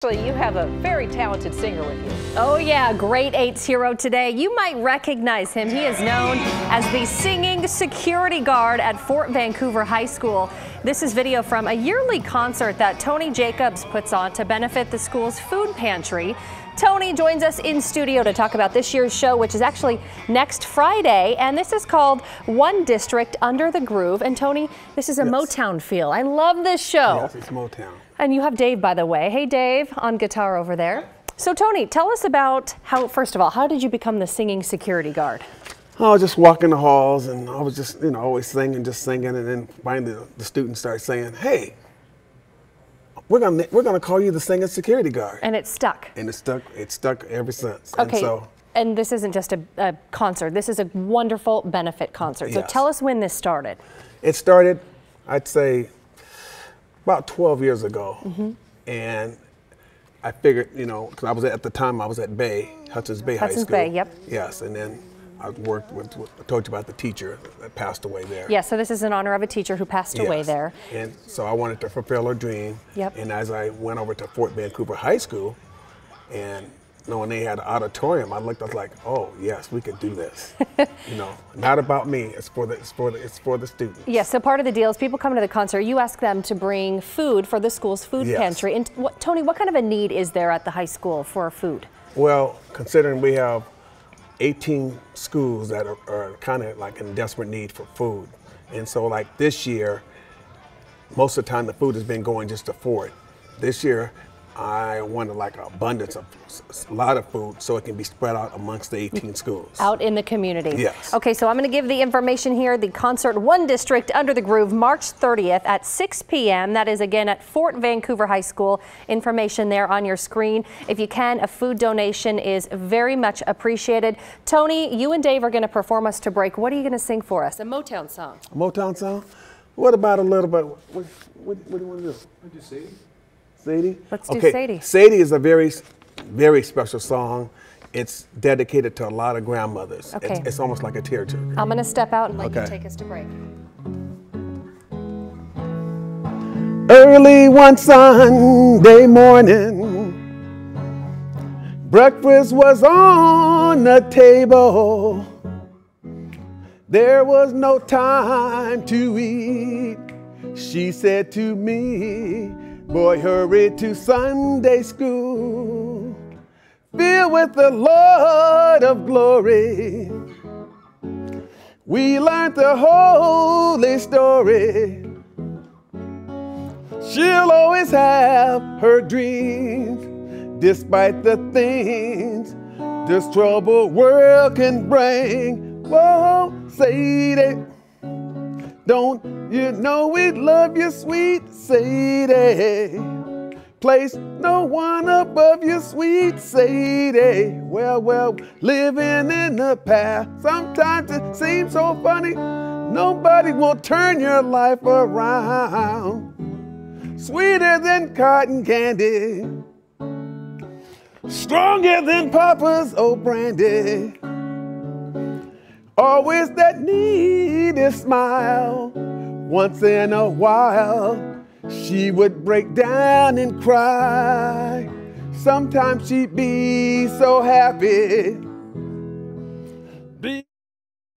Actually, you have a very talented singer with you. Oh yeah, grade 8's hero today. You might recognize him. He is known as the singing security guard at Fort Vancouver High School. This is video from a yearly concert that Tony Jacobs puts on to benefit the school's food pantry. Tony joins us in studio to talk about this year's show, which is actually next Friday, and this is called One District Under the Groove. And Tony, this is a Motown feel. I love this show. Yes, it's Motown. And you have Dave, by the way. Hey, Dave, on guitar over there. So, Tony, tell us about first of all, how did you become the singing security guard? I was just walking the halls, and I was just, always singing, and then finally the students started saying, "Hey, we're gonna call you the singing security guard." And it stuck. And it stuck ever since. Okay. And and this isn't just a concert. This is a wonderful benefit concert. So yes. Tell us when this started. It started, I'd say, about 12 years ago. And I figured, because I was at the time I was at Hudson's Bay High School. Hudson's Bay, yep. Yes, and then I worked with, I told you about the teacher that passed away there. Yeah, so this is in honor of a teacher who passed away there. And so I wanted to fulfill her dream. Yep. And as I went over to Fort Vancouver High School, and when they had an auditorium, I was like, oh yes, we could do this. Not about me. It's for the students. Yeah. So part of the deal is people come to the concert. You ask them to bring food for the school's food pantry. And Tony, what kind of a need is there at the high school for food? Well, considering we have 18 schools that are kind of like in desperate need for food, and so like this year, most of the time the food has been going just to Fort. This year, I wanted like an abundance of a lot of food so it can be spread out amongst the 18 schools. Out in the community. Yes. Okay, so I'm going to give the information here. The concert, One District Under the Groove, March 30th at 6 p.m. That is again at Fort Vancouver High School. Information there on your screen. If you can, a food donation is very much appreciated. Tony, you and Dave are going to perform us to break. What are you going to sing for us? A Motown song. A Motown song? What about a little bit? What do you want to do? What did you say? Sadie? Let's do Sadie. Sadie is a very, very special song. It's dedicated to a lot of grandmothers. Okay. It's almost like a tearjerker. I'm going to step out and let you take us to break. Early one Sunday morning, breakfast was on the table. There was no time to eat. She said to me, "Boy, hurry to Sunday school, filled with the Lord of glory. We learned the holy story. She'll always have her dreams, despite the things this troubled world can bring." Whoa, Sadie, don't you know we love you, sweet Sadie? Place no one above you, sweet Sadie. Well, living in the past, sometimes it seems so funny. Nobody will turn your life around. Sweeter than cotton candy, stronger than Papa's old brandy. Always that needy smile. Once in a while, she would break down and cry. Sometimes she'd be so happy.